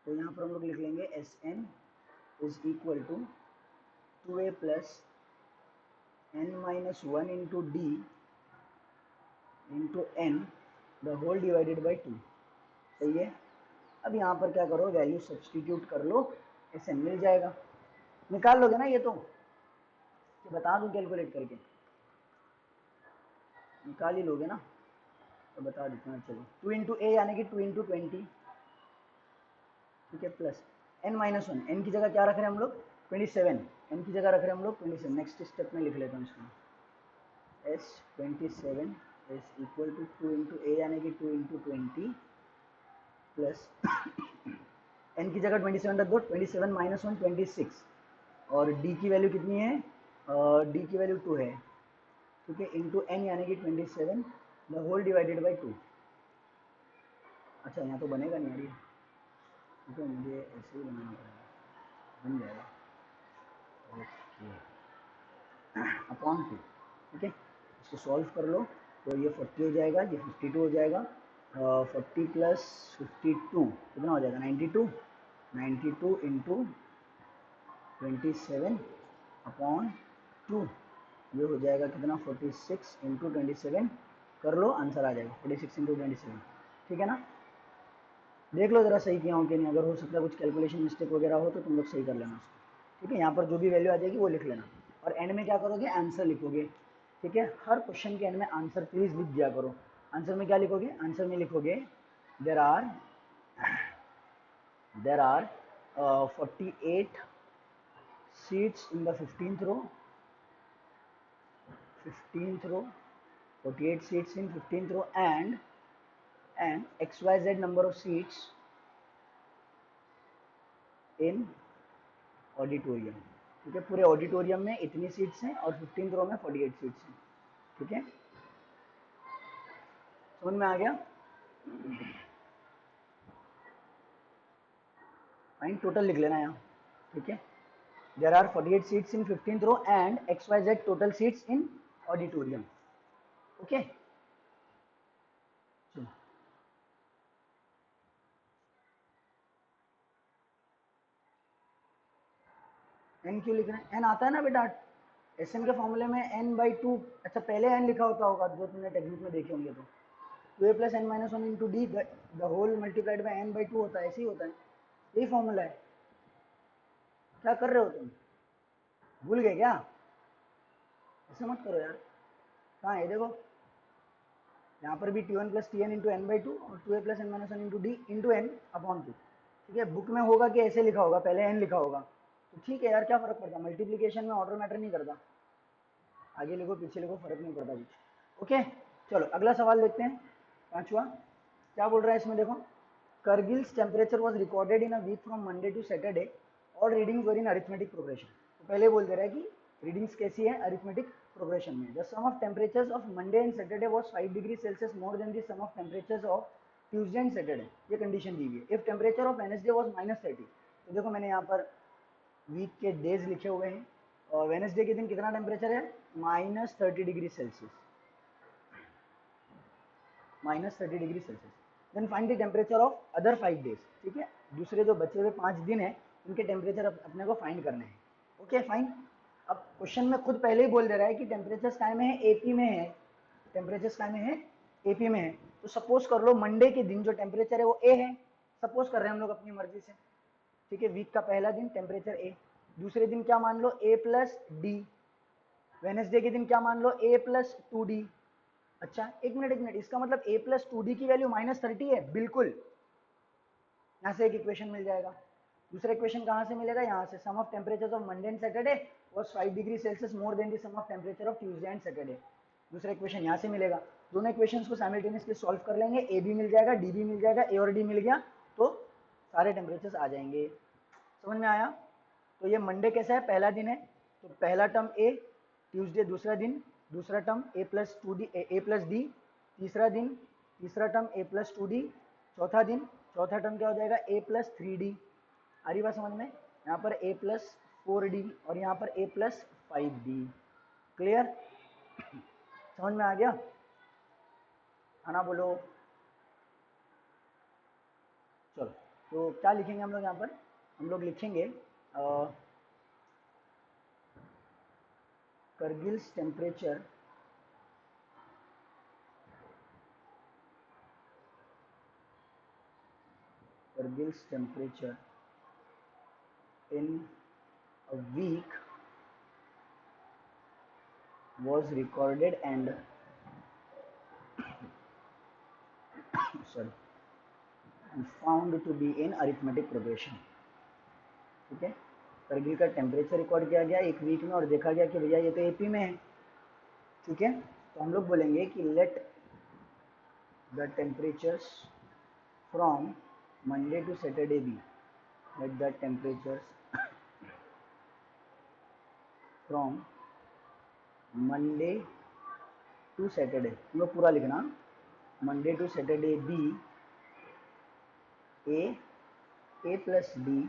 तो यहाँ पर हम लोग लिख लेंगे Sn is equal to 2a plus n minus 1 into D into N the whole divided by 2, सही है। अब यहाँ पर क्या करो, वैल्यू सब्सटीट्यूट कर लो, Sn मिल जाएगा। निकाल लोगे ना ये तो, कि बता दूं कैलकुलेट करके, निकाल ही लोगे ना, तो बता देता हूँ, चलो 2 इंटू ए यानी कि 2 इंटू 20, ठीक है, प्लस n माइनस 1, एन की जगह क्या रख रहे हैं हम लोग 27, एन की जगह रख रहे हैं हम लोग 27। नेक्स्ट स्टेप में लिख लेता हूँ इसको, S27 is equal to 2 into A यानी कि 2 इंटू 20 प्लस एन की जगह 27 रख दो, 27 माइनस 1 26, और डी की वैल्यू कितनी है, डी की वैल्यू 2 है, ठीक है, इंटू एन यानी कि 27 द होल डिवाइडेड बाई 2। अच्छा यहाँ तो बनेगा नहीं यार ये, ठीक है, मुझे ऐसे ही बनाना पड़ेगा, बन जाएगा, ओके, अपॉन 2, ठीक है। इसको सॉल्व कर लो तो ये 40 हो जाएगा, ये 52 हो जाएगा, 40 प्लस 52 कितना हो जाएगा 92, 92 इंटू 27 अपॉन 2, ये हो जाएगा कितना 46 इंटू 27, कर लो आंसर आ जाएगा 46 इंटू 27, ठीक है ना। देख लो जरा सही किया हो कि नहीं, अगर हो सकता है कुछ कैलकुलेशन मिस्टेक वगैरह हो तो तुम लोग सही कर लेना उसको, ठीक है। यहाँ पर जो भी वैल्यू आ जाएगी वो लिख लेना, और एंड में क्या करोगे आंसर लिखोगे, ठीक है। हर क्वेश्चन के एंड में आंसर प्लीज लिख दिया करो। आंसर में क्या लिखोगे, आंसर में लिखोगे there are there are 48 seats in the 15th row, 15th row, 48 seats in 15th row, and xyz number of seats in auditorium, ठीक है। पूरे ऑडिटोरियम में इतनी सीट्स हैं और 15th रो में 48 सीट्स हैं, ठीक है। समझ में आ गया, फाइन टोटल लिख लेना यहाँ, ठीक है। There are 48 seats in 15th row and XYZ total seats in auditorium, okay. N क्यों लिख रहे हैं, एन आता है ना बेटा, एस एन के फॉर्मूले में n/2, अच्छा पहले एन लिखा होता होगा जो तुमने टेक्निक में देखे होंगे, तो 2a plus N minus one into D the whole multiplied by n/2 होता है, ऐसे ही होता है, यही फॉर्मूला है। क्या कर रहे हो तुम, भूल गए क्या, ऐसे मत करो यार। कहाँ है देखो, यहाँ पर भी t1 plus T N into n/2 और 2a plus N minus one into D into N upon 2, ठीक है। बुक में होगा कि ऐसे लिखा होगा, पहले एन लिखा होगा, तो ठीक है यार, क्या फर्क पड़ता है, मल्टीप्लीकेशन में ऑर्डर मैटर नहीं करता, आगे लिखो पीछे लिखो फर्क नहीं पड़ता कुछ, ओके। चलो अगला सवाल देखते हैं, पांचवा। क्या बोल रहा है इसमें देखो, Kargil's temperature was recorded in a week from Monday to Saturday, all readings were in arithmetic progression. तो पहले बोल दे रहा है कि रीडिंग्स कैसी है अरिथमेटिक प्रोग्रेशन में। The sum of temperatures of Monday and Saturday was 5 degree Celsius more than the sum of temperatures of Tuesday and Saturday, ये कंडीशन दी हुई है। If temperature of Wednesday was -30, तो देखो मैंने यहाँ पर वीक के डेज लिखे हुए हैं, और वेडनेसडे के दिन कितना टेम्परेचर है, -30 degree Celsius, -30 degree Celsius. Then find the temperature of other 5 days, ठीक है। दूसरे जो बचे हुए 5 दिन है उनके टेम्परेचर अपने को फाइंड करने हैं, ओके फाइन। अब क्वेश्चन में खुद पहले ही बोल दे रहा है कि टेम्परेचर काय में है, एपी में है, टेम्परेचर काय में है, एपी में है। तो सपोज कर लो मंडे के दिन जो टेम्परेचर है वो ए है, सपोज कर रहे हैं हम लोग अपनी मर्जी से, ठीक है। वीक का पहला दिन टेम्परेचर ए, दूसरे दिन क्या मान लो ए प्लस डी, वेनेसडे के दिन क्या मान लो ए प्लस 2d। अच्छा एक मिनट एक मिनट, इसका मतलब a प्लस 2d की वैल्यू -30 है, बिल्कुल। यहाँ से एक इक्वेशन मिल जाएगा। दूसरा इक्वेशन कहाँ से मिलेगा, यहाँ से, sum of temperature of Monday and Saturday was 5 degree Celsius more than the sum of temperature of Tuesday and Saturday. दूसरा इक्वेशन यहाँ से मिलेगा। दोनों इक्वेशंस को साइमल्टेनियसली सॉल्व कर लेंगे, ए भी मिल जाएगा डी भी मिल जाएगा, ए और डी मिल गया तो सारे टेम्परेचर्स आ जाएंगे। समझ में आया। तो ये मंडे कैसा है, पहला दिन है, तो पहला टर्म ए, ट्यूसडे दूसरा दिन, दूसरा term A plus 2d, A plus D, तीसरा दिन, तीसरा टर्म ए प्लस 2d, चौथा दिन, चौथा टर्म क्या हो जाएगा ए प्लस 3d। आ रही बात समझ में, यहाँ पर ए प्लस 4d और यहाँ पर ए प्लस 5d। क्लियर, समझ में आ गया, आना बोलो। चलो तो क्या लिखेंगे हम लोग यहाँ पर, हम लोग लिखेंगे करगिल्स temperature Kargil's temperature in a week was recorded and sorry and found to be in arithmetic progression, ठीक है। करगिल का टेम्परेचर रिकॉर्ड किया गया एक वीक में और देखा गया कि भैया ये तो एपी में है, ठीक है। तो हम लोग बोलेंगे कि let the temperatures from Monday to Saturday be, let the temperatures from Monday to Saturday, हम लोग पूरा लिखना, Monday to Saturday be A plus D,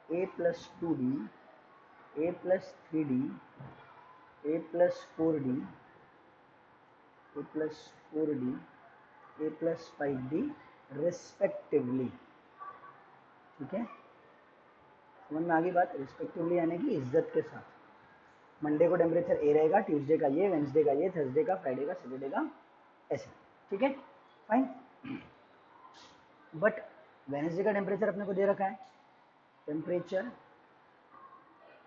A plus 2d, A plus 3d, A plus 4d, A plus 4d, A plus 5d respectively. ठीक है, समझ में आ गई बात? रिस्पेक्टिवली यानी कि इज्जत के साथ। मंडे को टेम्परेचर ए रहेगा, ट्यूसडे का ये, वेंसडे का ये, थर्सडे का, फ्राइडे का, सैटरडे का ऐसे। ठीक है, फाइन। बट वेंसडे का टेम्परेचर अपने को दे रखा है, temperature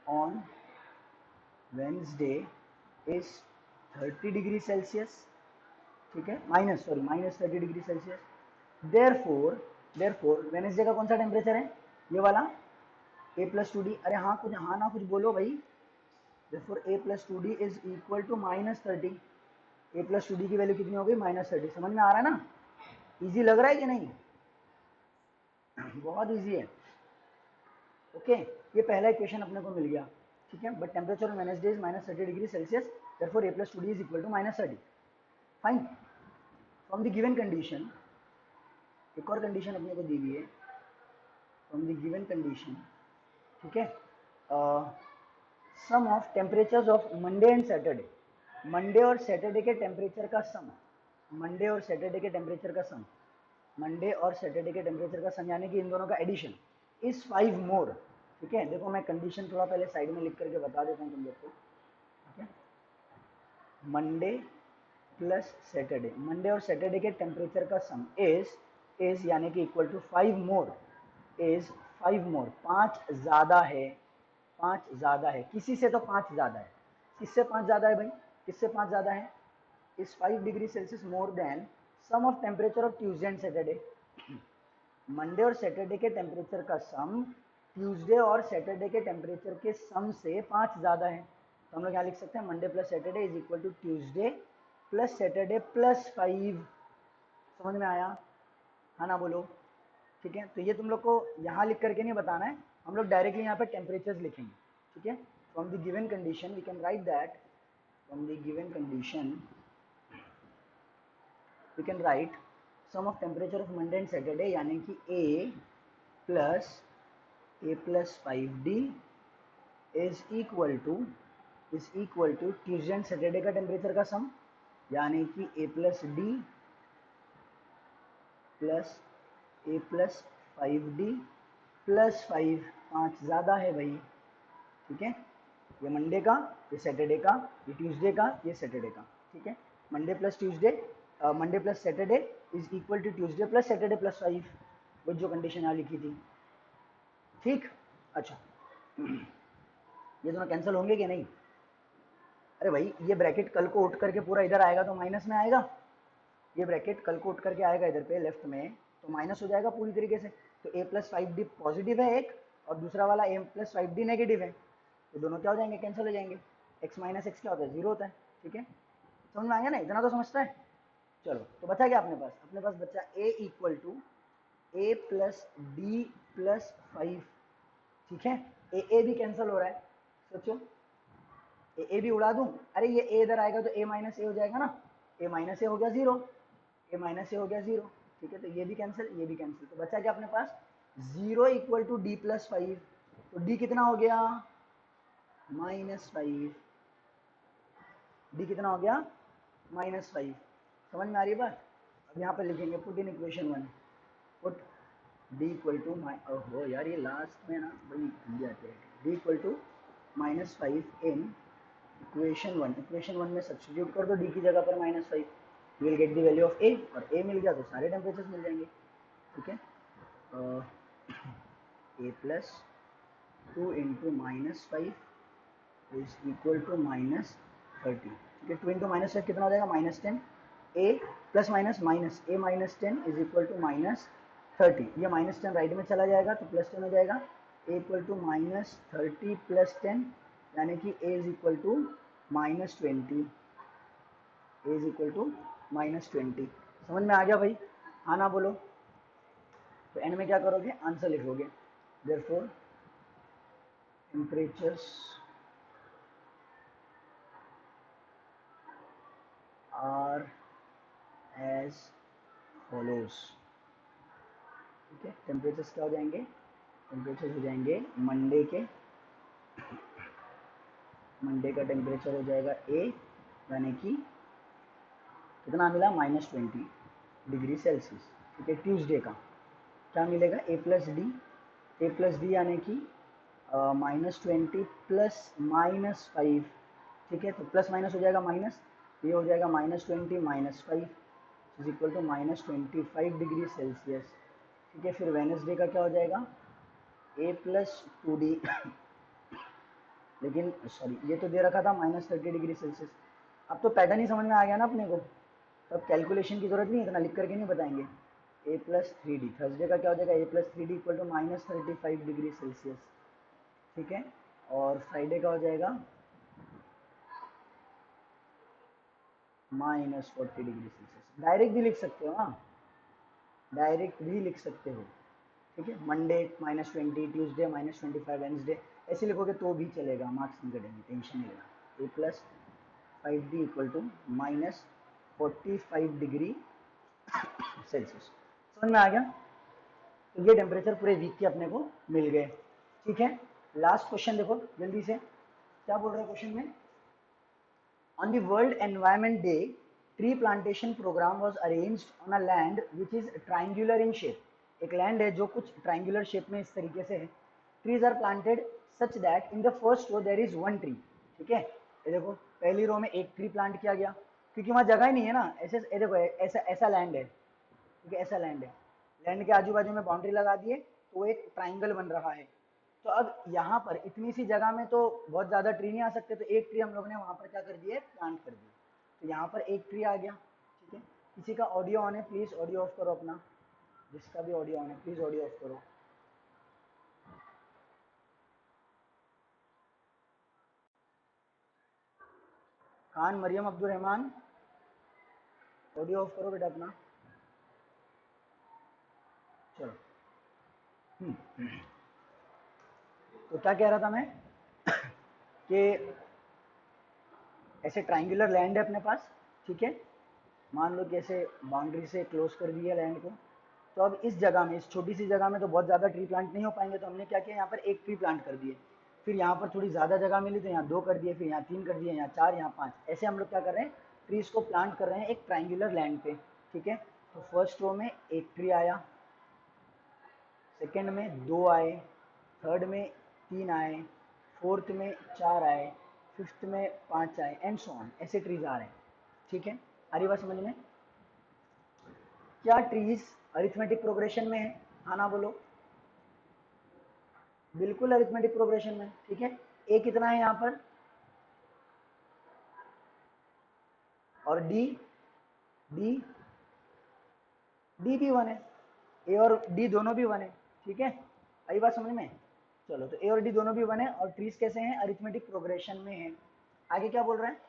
on Wednesday is 30 degree Celsius. ठीक है, minus 30 degree Celsius. Therefore Wednesday का कौन सा टेम्परेचर है? ये वाला a प्लस 2d। अरे हाँ, कुछ हाँ ना कुछ बोलो भाई। Therefore a plus 2d is equal to -30। a plus 2d की वैल्यू कितनी हो गई? -30। समझ में आ रहा है ना? इजी लग रहा है कि नहीं? बहुत इजी है। ओके, ये पहला इक्वेशन अपने को मिल गया। ठीक है, but temperature on Wednesday is -30 degree Celsius, therefore a plus 2d is equal to -30। Fine. From the given condition, एक और कंडीशन अपने को दी हुई है। फ्रॉम द गिवन कंडीशन, ठीक है, sum of temperatures of Monday and Saturday. Monday और Saturday के टेम्परेचर का सम, मंडे और सैटरडे के टेम्परेचर का सम, मंडे और सैटरडे के टेम्परेचर का सम यानी कि इन दोनों का एडिशन इज 5 मोर। ठीक है, देखो मैं कंडीशन थोड़ा पहले साइड में लिख करके बता देता हूँ तुम लोग को। ठीक है, मंडे प्लस सैटरडे, मंडे और सैटरडे के टेम्परेचर का सम इज यानी कि इक्वल टू 5 मोर, इज 5 मोर, 5 ज्यादा है, 5 ज्यादा है। किसी से तो 5 ज्यादा है। किससे 5 ज्यादा है भाई? किससे 5 ज्यादा है? Is 5 degree Celsius more than sum of temperature of Tuesday and Saturday. Monday और सैटरडे के टेम्परेचर का सम ट्यूसडे और सैटरडे के टेम्परेचर के सम से 5 ज्यादा है। तो हम लोग यहाँ लिख सकते हैं Monday plus Saturday is equal to Tuesday plus Saturday plus 5। समझ में आया? हाँ ना बोलो। ठीक है, तो ये तुम लोग को यहाँ लिख करके नहीं बताना है, हम लोग डायरेक्टली यहाँ पे टेम्परेचर्स लिखेंगे। ठीक है, from the given condition we can write that, from the given condition we can write sum of temperature of Monday and Saturday यानी कि a plus 5d is equal to Tuesday and Saturday का temperature का sum यानी कि a plus D plus a plus 5d plus 5, 5 ज़्यादा है भाई। ठीक है, ये मंडे का, ये सैटरडे का, ये ट्यूसडे का, ये सैटरडे का। ठीक है, Monday plus Tuesday, Monday plus Saturday is equal to Tuesday plus Saturday plus 5, वो जो कंडीशन यहाँ लिखी थी। ठीक, अच्छा, ये दोनों कैंसिल होंगे कि नहीं? अरे भाई ये ब्रैकेट कल को उठ करके पूरा इधर आएगा तो माइनस में आएगा। ये ब्रैकेट कल को उठ करके आएगा इधर पे लेफ्ट में तो माइनस हो जाएगा पूरी तरीके से। तो a प्लस 5d पॉजिटिव है एक, और दूसरा वाला a प्लस 5d नेगेटिव है, तो दोनों क्या हो जाएंगे? कैंसिल हो जाएंगे। x माइनस एक्स क्या होता है? 0 होता है। ठीक है, समझ में आ गया ना? इतना तो समझता है। चलो, तो बचा क्या अपने पास? अपने पास बचा a equal to a plus D plus 5। ठीक है, ए भी कैंसिल हो रहा है, सोचो ए भी उड़ा दूं? अरे ये a इधर आएगा तो a माइनस ए हो जाएगा ना, a माइनस ए हो गया 0, a माइनस ए हो गया 0। ठीक है, तो ये भी कैंसिल, ये भी कैंसिल, तो बचा क्या अपने पास? 0 इक्वल टू डी प्लस 5। तो d कितना हो गया? -5। डी कितना हो गया? -5। समझ में आ रही है बात? अब यहाँ पे लिखेंगे put in equation 1, put D equal to ओहो यार ये लास्ट में ना बड़ी हिंदी आती है। D equal to -5 in equation 1। Equation 1 में सब्स्टिट्यूट कर दो डी की जगह पर -5, will get the value of A, और ए मिल गया तो सारे टेम्परेचर मिल जाएंगे। ठीक है, A plus 2 into -5 is equal to -30। ठीक है, 2 इंटू -5 कितना हो जाएगा? -10। A plus minus minus A -10 is equal to -30। ये -10 राइट में चला जाएगा तो +10 हो जाएगा। ए इक्वल टू -30 प्लस 10 यानी कि A is equal to -20। A is equal to -20। समझ में आ गया भाई? हाँ ना बोलो। तो एंड में क्या करोगे? आंसर लिखोगे। Therefore temperatures are as follows. ठीक है, टेम्परेचर्स क्या हो जाएंगे? टेम्परेचर हो जाएंगे मंडे का टेम्परेचर हो जाएगा ए, यानी कि कितना मिला? -20। डिग्री सेल्सियस, ठीक है। ट्यूसडे का क्या मिलेगा, ए प्लस डी यानी कि -20 प्लस -5, ठीक है। तो प्लस माइनस हो जाएगा माइनस, ये हो जाएगा -20 -5 is equal to -25 degree Celsius, ठीक है। फिर वेनसडे का क्या हो जाएगा, a+2d लेकिन सॉरी ये तो दे रखा था -30 डिग्री सेल्सियस। अब तो पैटर्न ही समझ में आ गया ना अपने को, तब कैलकुलेशन की जरूरत नहीं, इतना लिख करके नहीं बताएंगे। a+3d, थर्सडे का क्या हो जाएगा, a+3d equal to -35 degree Celsius, ठीक है। और फ्राइडे का हो जाएगा -40 डिग्री सेल्सियस। डायरेक्ट भी लिख सकते हो, हाँ डायरेक्ट भी लिख सकते हो, ठीक है। मंडे -20, ट्यूसडे -25, वेंसडे ऐसे लिखोगे तो भी चलेगा, मार्क्स नहीं कटेंगे, टेंशन नहीं लेना। a+5d equal to -45 degree Celsius, समझ में आ गया। तो ये टेम्परेचर पूरे वीक के अपने को मिल गए, ठीक है। लास्ट क्वेश्चन देखो जल्दी से, क्या बोल रहा है क्वेश्चन में, on the world environment day tree plantation programme was arranged on a land which is triangular in shape. एक लैंड है जो कुछ ट्राइंगुलर शेप में इस तरीके से है। Trees are planted such that in the first row there is one tree, ठीक है। ये देखो पहली रो में एक ट्री प्लांट किया गया, क्योंकि वहां जगह ही नहीं है ना, ऐसे ये देखो ऐसा ऐसा लैंड है, ठीक है, ऐसा लैंड है। लैंड के आजू बाजू में बाउंड्री लगा दिए तो वो एक ट्राइंगल बन रहा है। तो अब यहाँ पर इतनी सी जगह में तो बहुत ज़्यादा ट्री नहीं आ सकते, तो एक ट्री हम लोग ने वहाँ पर क्या कर दिया, प्लांट कर दिया। तो यहाँ पर एक ट्री आ गया, ठीक है। किसी का ऑडियो ऑन है, प्लीज़ ऑडियो ऑफ करो अपना, जिसका भी ऑडियो ऑन है प्लीज़ ऑडियो ऑफ करो। खान मरियम अब्दुल रहमान, ऑडियो ऑफ करो बेटा अपना। चलो, तो क्या कह रहा था मैं कि ऐसे ट्राइंगुलर लैंड है अपने पास, ठीक है। मान लो कि ऐसे बाउंड्री से क्लोज कर दिया लैंड को। तो अब इस जगह में, इस छोटी सी जगह में तो बहुत ज़्यादा ट्री प्लांट नहीं हो पाएंगे, तो हमने क्या किया, यहाँ पर एक ट्री प्लांट कर दिए। फिर यहाँ पर थोड़ी ज़्यादा जगह मिली तो यहाँ 2 कर दिए, फिर यहाँ 3 कर दिए, यहाँ 4, यहाँ 5, ऐसे हम लोग क्या कर रहे हैं, ट्रीज को प्लांट कर रहे हैं एक ट्राइंगुलर लैंड पे, ठीक है। तो फर्स्ट रो में एक ट्री आया, सेकेंड में 2 आए, थर्ड में 3 आए, फोर्थ में 4 आए, फिफ्थ में 5 आए, एंड सो ऑन, ऐसे ट्रीज आ रहे हैं, ठीक है। आ रही बात समझ में। क्या ट्रीज अरिथमेटिक प्रोग्रेशन में है, हाँ ना बोलो। बिल्कुल अरिथमेटिक प्रोग्रेशन में, ठीक है। ए कितना है यहाँ पर, और डी, डी डी भी 1 है, ए और डी दोनों भी 1 है, ठीक है। आई बात समझ में। चलो, तो ए और डी दोनों भी 1 है, और ट्रीज कैसे हैं, अरिथमेटिक प्रोग्रेशन में है। आगे क्या बोल रहा है,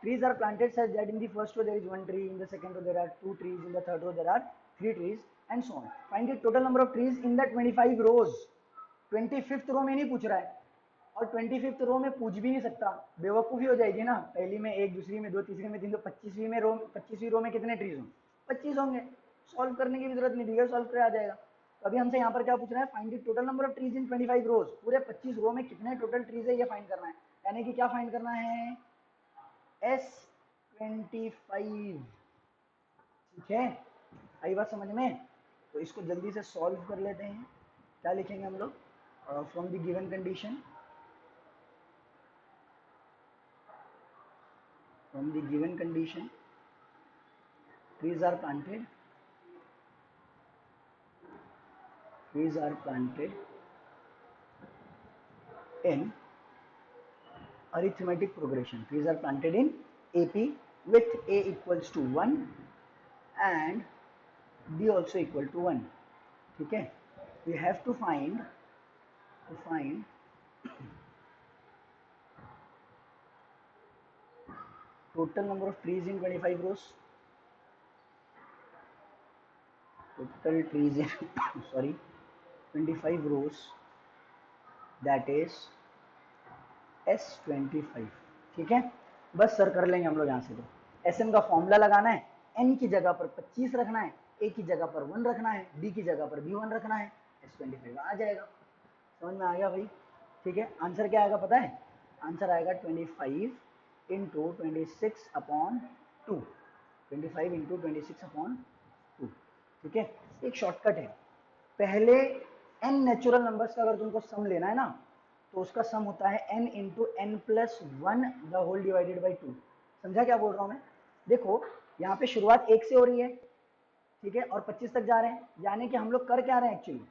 trees are planted such that in the first row there is one tree, in the second row there are 2 trees, in the third row there are 3 trees, and so on. Find the total number of trees in the 25 rows. 25th रो में नहीं पूछ रहा है, और 25th रो में पूछ भी नहीं सकता, बेवकूफ़ी हो जाएगी ना। पहली में एक, दूसरी में 2, तीसरी में 3, तो 25वीं में रो, 25वीं रो में कितने ट्रीज होंगे, 25 होंगे। सॉल्व करने की भी जरूरत नहीं, बिगड़ सॉल्व करे आ जाएगा। तो अभी हमसे यहाँ पर क्या पूछ रहा है, find the total number of trees in 25 रोज। पूरे 25 रो में कितने टोटल ट्रीज है ये फाइंड करना है, यानी कि क्या फाइंड करना है, S25, ठीक है। आई बात समझ में। तो इसको जल्दी से सॉल्व कर लेते हैं। क्या लिखेंगे हम लोग, from the given condition, from the given condition trees are planted, trees are planted in arithmetic progression, trees are planted in AP with A equals to 1 and B also equal to 1, ठीक है। we have to find total number of trees in 25 rows, total trees in sorry 25 rows, that is S25, ठीक है। बस sir कर लेंगे हम लोग यहाँ से। तो SN का फॉर्मूला लगाना है, N की जगह पर 25 रखना है, A की जगह पर 1 रखना है, D की जगह पर भी 1 रखना है, S25 आ जाएगा। समझ में आ गया भाई, ठीक है। आंसर क्या आएगा पता है, आंसर आएगा 25 इंटू 26 अपॉन 2, 25 इंटू 26 अपॉन 2, ठीक है, एक शॉर्टकट है। पहले n नेचुरल नंबर्स का अगर तुमको सम लेना है ना, तो उसका सम होता है n into N plus one the whole divided by two. समझा क्या बोल रहा हूँ मैं? देखो यहाँ पे शुरुआत एक से हो रही है, ठीक है, और 25 तक जा रहे हैं, यानी कि हम लोग कर क्या रहे हैं एक्चुअली,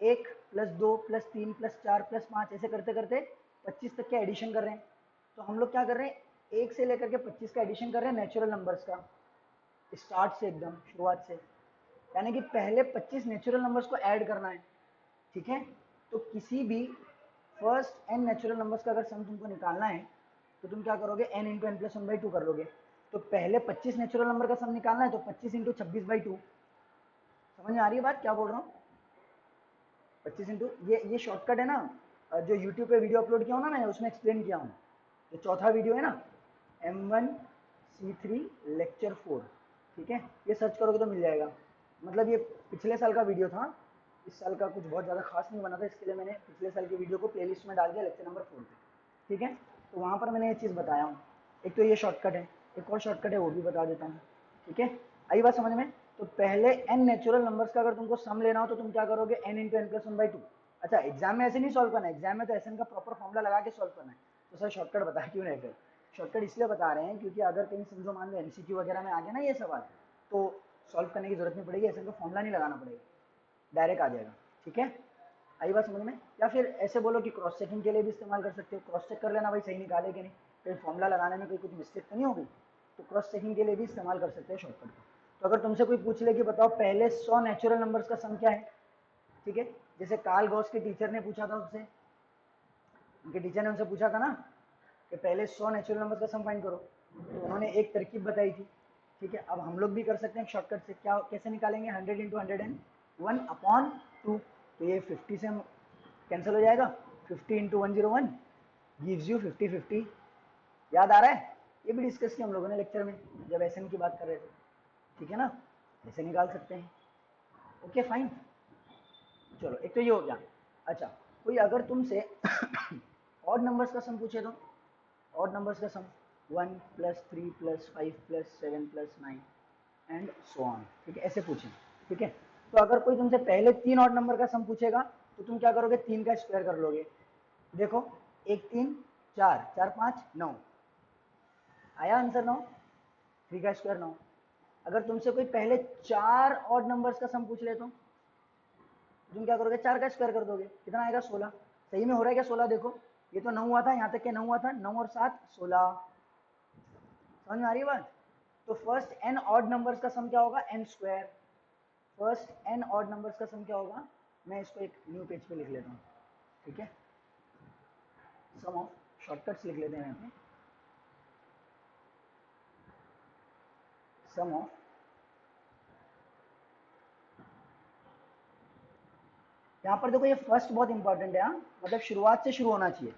एक प्लस दो प्लस तीन प्लस चार प्लस पाँच ऐसे करते करते 25 तक के एडिशन कर रहे हैं। तो हम लोग क्या कर रहे हैं, एक से लेकर के 25 का एडिशन कर रहे हैं नेचुरल नंबर्स का, स्टार्ट से एकदम शुरुआत से, यानी कि पहले 25 नेचुरल नंबर्स को ऐड करना है। ठीक है, तो किसी भी फर्स्ट n नेचुरल नंबर्स का अगर सम तुमको निकालना है तो तुम क्या करोगे, n into N plus one by two कर लोगे। तो पहले 25 नेचुरल नंबर का सम निकालना है तो 25 इंटू छब्बीस बाई टू। समझ में आ रही है बात क्या बोल रहा हूँ? 25 इंटू ये शॉर्टकट है ना, जो यूट्यूब पे वीडियो अपलोड किया हूँ ना मैं, उसमें एक्सप्लेन किया हूँ। जो चौथा वीडियो है ना, M1C3 लेक्चर 4, ठीक है, ये सर्च करोगे तो मिल जाएगा। मतलब ये पिछले साल का वीडियो था, इस साल का कुछ बहुत ज़्यादा खास नहीं बना था, इसके लिए मैंने पिछले साल की वीडियो को प्लेलिस्ट में डाल दिया लेक्चर नंबर 4 पे। ठीक है, तो वहाँ पर मैंने ये चीज़ बताया हूँ। एक तो ये शॉर्टकट है, एक और शॉर्टकट है वो भी बता देता हूँ। ठीक है, आई बात समझ में? तो पहले n नेचुरल नंबर्स का अगर तुमको सम लेना हो तो तुम क्या करोगे, n into N plus one by two. अच्छा, एग्जाम में ऐसे नहीं सॉल्व करना है, एग्जाम में तो एसएन का प्रॉपर फॉर्मुला लगा के सॉल्व करना है। तो सर शॉर्टकट बता क्यों रहे? फिर शॉर्टकट इसलिए बता रहे हैं क्योंकि अगर कहीं समझो मान लो एमसीक्यू वगैरह में आ गया ना ये सवाल, तो सॉल्व करने की जरूरत नहीं पड़ेगी, एसएन का फॉर्मुला नहीं लगाना पड़ेगा, डायरेक्ट आ जाएगा। ठीक है, आई बात समझ में? या फिर ऐसे बोलो कि क्रॉस चेकिंग के लिए भी इस्तेमाल कर सकते हो, क्रॉस चेक कर लेना भाई सही निकाले कि नहीं, कहीं फॉर्मुला लगाने में कोई कुछ मिस्टेक तो नहीं होगी, तो क्रॉस चेकिंग के लिए भी इस्तेमाल कर सकते हैं शॉर्टकट का। तो अगर तुमसे कोई पूछ ले कि बताओ पहले 100 नेचुरल नंबर्स का सम क्या है, ठीक है, जैसे कार्ल गॉस के टीचर ने पूछा था उससे, उनके टीचर ने उनसे पूछा था ना कि पहले 100 नेचुरल नंबर्स का सम फाइंड करो, तो उन्होंने एक तरकीब बताई थी। ठीक है, अब हम लोग भी कर सकते हैं शॉर्टकट से, क्या कैसे निकालेंगे, 100 into hundred and one upon two, तो ये 50 से कैंसिल हो जाएगा, 50 into one zero one gives you 50 50। याद आ रहा है? ये भी डिस्कस किया हम लोगों ने लेक्चर में जब एसएन की बात कर रहे थे। ठीक है ना, ऐसे निकाल सकते हैं। ओके फाइन, चलो एक तो ये हो गया। अच्छा, कोई अगर तुमसे ऑड नंबर्स का सम पूछे तो, ऑड नंबर्स का सम 1 plus 3 plus 5 plus 7 plus 9 and so on, ठीक है, ऐसे पूछें। ठीक है, तो अगर कोई तुमसे पहले तीन ऑड नंबर का सम पूछेगा तो तुम क्या करोगे, तीन का स्क्वायर कर लोगे। देखो, एक तीन चार, चार पाँच नौ, आया आंसर नौ, थ्री का स्क्वायर नौ। अगर तुमसे कोई पहले चार ऑड नंबर्स का सम पूछ ले तो तुम क्या करोगे, चार का स्क्वायर कर दोगे, कितना आएगा 16। सही में हो रहा है क्या 16? देखो ये तो 9 हुआ था, यहाँ तक के 9 हुआ था, 9 और 7 16। समझ में आ रही है बात? तो फर्स्ट एन ऑड नंबर्स का सम क्या होगा, n square. First n odd numbers का सम क्या होगा, मैं इसको एक न्यू पेज पे लिख लेता हूँ। ठीक है, सम ऑफ, शॉर्टकट्स लिख लेते हैं यहाँ पे, सम ऑफ यहाँ पर देखो, ये फर्स्ट बहुत इंपॉर्टेंट है, हाँ, मतलब शुरुआत से शुरू होना चाहिए।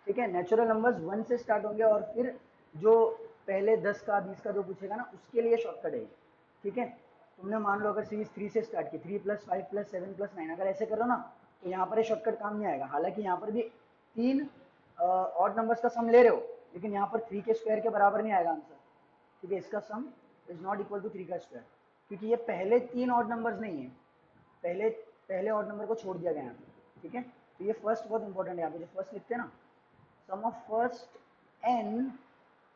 ठीक है, नेचुरल नंबर्स 1 से स्टार्ट होंगे और फिर जो पहले 10 का 20 का जो पूछेगा ना उसके लिए शॉर्टकट है। ठीक है, तुमने मान लो अगर सीरीज 3 से स्टार्ट की, 3 प्लस 5 प्लस 7 प्लस 9, अगर ऐसे करो ना तो यहाँ पर ये शॉर्टकट काम नहीं आएगा। हालांकि यहाँ पर भी तीन ऑड नंबर्स का सम ले रहे हो, लेकिन यहाँ पर 3 के स्क्वायर के बराबर नहीं आएगा आंसर। ठीक है, इसका sum is not equal to 3 का स्क्वायर, क्योंकि ये पहले तीन ऑड नंबर्स नहीं है, पहले पहले ऑड नंबर को छोड़ दिया गया है। ठीक है, तो ये फर्स्ट बहुत इंपॉर्टेंट है, यहाँ पे जो फर्स्ट लिखते हैं ना, sum of first n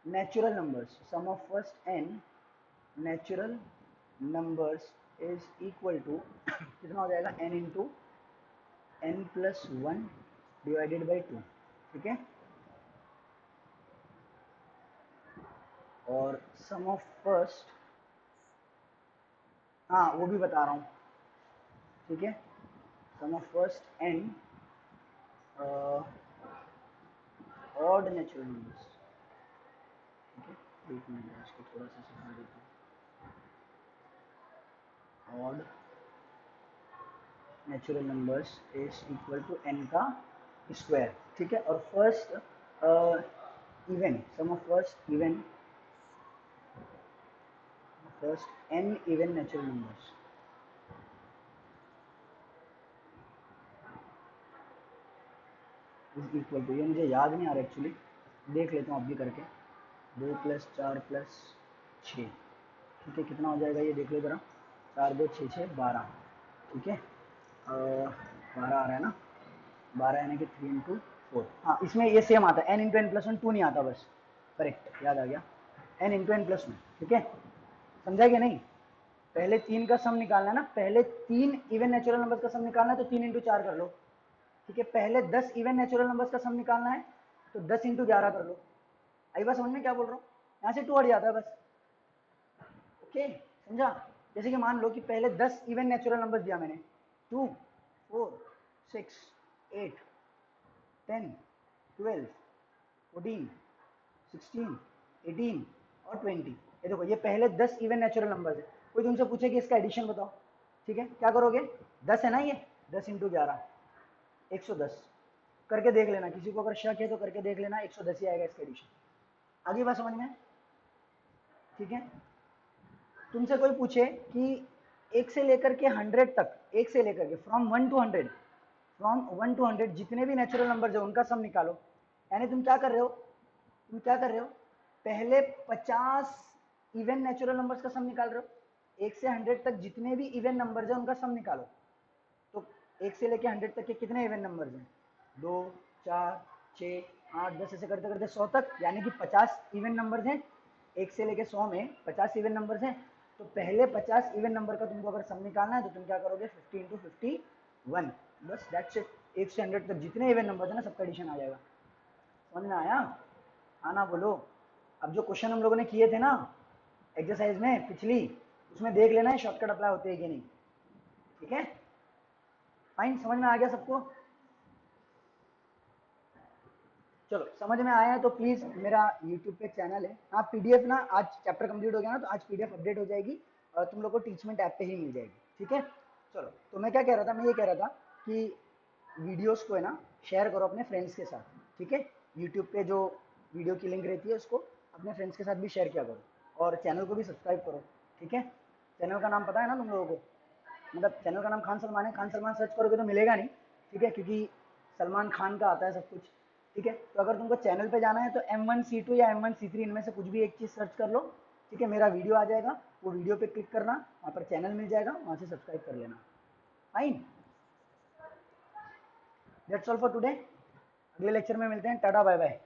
natural numbers, sum of first n natural numbers is equal to कितना हो जाएगा, n into N plus one divided by two. ठीक है, और सम ऑफ फर्स्ट, हाँ वो भी बता रहा हूँ। ठीक है, sum of first n odd natural numbers. ठीक है, एक मिनट इसको थोड़ा सा सिखा देता हूँ। Odd natural numbers is equal to n का स्क्वायर। ठीक है, और first even, sum of first even, first n even natural numbers is equal to, ये मुझे याद नहीं आ रहा एक्चुअली, देख लेता हूँ अभी करके, 2 प्लस 4 प्लस 6। ठीक है, कितना हो जाएगा ये देख लो ज़रा, 4 2 6 6 12, ठीक है। 12 आ रहा है ना, 12 यानी कि 3 इंटू 4। हाँ, इसमें ये सेम आता है, n into N plus one, 2 नहीं आता बस, करेक्ट, याद आ गया, n into N plus one, ठीक है। समझा कि नहीं? पहले 3 का सम निकालना है ना, पहले 3 इवन नेचुरल नंबर्स का सम निकालना है तो 3 इंटू 4 कर लो, ठीक है। पहले 10 इवन नेचुरल नंबर्स का सम निकालना है तो 10 इंटू 11 कर लो। आई बात समझ में क्या बोल रहा हूँ? यहाँ से 2 हट जाता है बस, ओके, समझा? जैसे कि मान लो कि पहले 10 इवन नेचुरल नंबर्स दिया मैंने, 2 4 6 8 10 12 14 16 18 और 20। ये देखो, ये पहले 10 इवन नेचुरल नंबर्स है। कोई तुमसे पूछे कि इसका एडिशन बताओ, ठीक है, क्या करोगे? 10 है ना ये, 10 इंटू 11 110 करके देख लेना, किसी को अगर शक है तो करके देख लेना, 110 ही आएगा इसका एडिशन। आगे बात समझ में? ठीक है। तुमसे कोई पूछे कि 1 से लेकर के 100 तक, 1 से लेकर के फ्रॉम 1 टू 100, फ्रॉम 1 टू 100 जितने भी नेचुरल नंबर्स है उनका सम निकालो। यानी तुम क्या कर रहे हो, तुम क्या कर रहे हो, पहले 50 इवन नेचुरल नंबर्स का सम निकाल रहे हो। 1 से 100 तक जितने भी इवन नंबर्स है उनका सम निकालो। तो 1 से लेके 100 तक के कितने इवन नंबर्स हैं? 2 4 6 8 10, ऐसे करते करते 100 तक, यानी कि 50 इवन नंबर्स हैं। 1 से लेके 100 में 50 इवन नंबर्स हैं। तो पहले 50 इवन नंबर का तुमको अगर सम निकालना है तो तुम क्या करोगे, 50 इंटू 51, बस दैट्स इट। 1 से 100 तक जितने इवन नंबर्स है ना, सबका एडिशन आ जाएगा। समझ में आया? आना बोलो। अब जो क्वेश्चन हम लोगों ने किए थे ना एक्सरसाइज में पिछली, उसमें देख लेना है शॉर्टकट अप्लाई होते हैं कि नहीं, ठीक है। फाइन, समझ में आ गया सबको? चलो, समझ में आया है तो प्लीज मेरा यूट्यूब पे चैनल है, हाँ, पीडीएफ ना, आज चैप्टर कंप्लीट हो गया ना तो आज पीडीएफ अपडेट हो जाएगी और तुम लोग को टीचमेंट ऐप पे ही मिल जाएगी, ठीक है। चलो, तो मैं क्या कह रहा था, मैं ये कह रहा था कि वीडियोस को है ना शेयर करो अपने फ्रेंड्स के साथ, ठीक है। यूट्यूब पे जो वीडियो की लिंक रहती है उसको अपने फ्रेंड्स के साथ भी शेयर किया करो, और चैनल को भी सब्सक्राइब करो, ठीक है। चैनल का नाम पता है ना तुम लोगों को? मतलब चैनल का नाम खान सलमान है, खान सलमान सर्च करोगे तो मिलेगा नहीं, ठीक है, क्योंकि सलमान खान का आता है सब कुछ, ठीक है। तो अगर तुमको चैनल पे जाना है तो M1C2 या M1C3 इनमें से कुछ भी एक चीज़ सर्च कर लो, ठीक है। मेरा वीडियो आ जाएगा, वो वीडियो पे क्लिक करना, वहाँ पर चैनल मिल जाएगा, वहाँ से सब्सक्राइब कर लेना। Fine, that's all for today. अगले लेक्चर में मिलते हैं, टाटा बाय बाय।